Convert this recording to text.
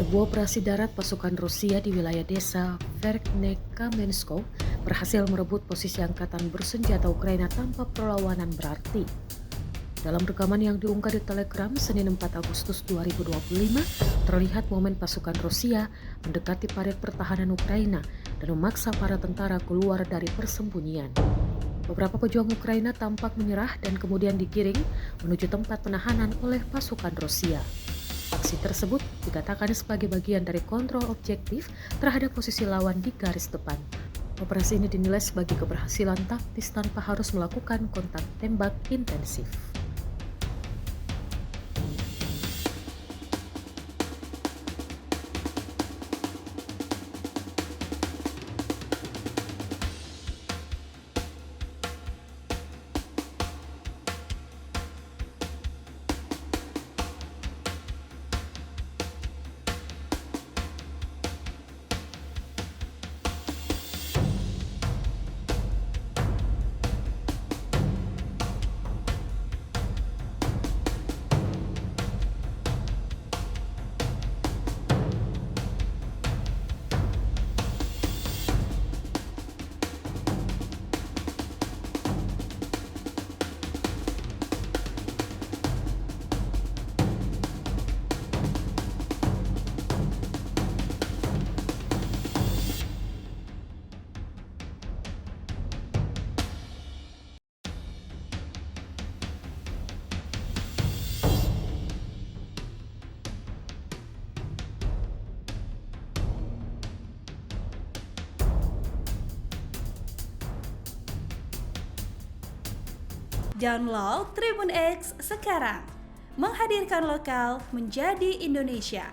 Sebuah operasi darat pasukan Rusia di wilayah desa Verkhnekamensko berhasil merebut posisi angkatan bersenjata Ukraina tanpa perlawanan berarti. Dalam rekaman yang diunggah di Telegram Senin 4 Agustus 2025, terlihat momen pasukan Rusia mendekati parit pertahanan Ukraina dan memaksa para tentara keluar dari persembunyian. Beberapa pejuang Ukraina tampak menyerah dan kemudian digiring menuju tempat penahanan oleh pasukan Rusia. Aksi tersebut dikatakan sebagai bagian dari kontrol objektif terhadap posisi lawan di garis depan. Operasi ini dinilai sebagai keberhasilan taktis tanpa harus melakukan kontak tembak intensif. Download Tribun X sekarang, menghadirkan lokal menjadi Indonesia.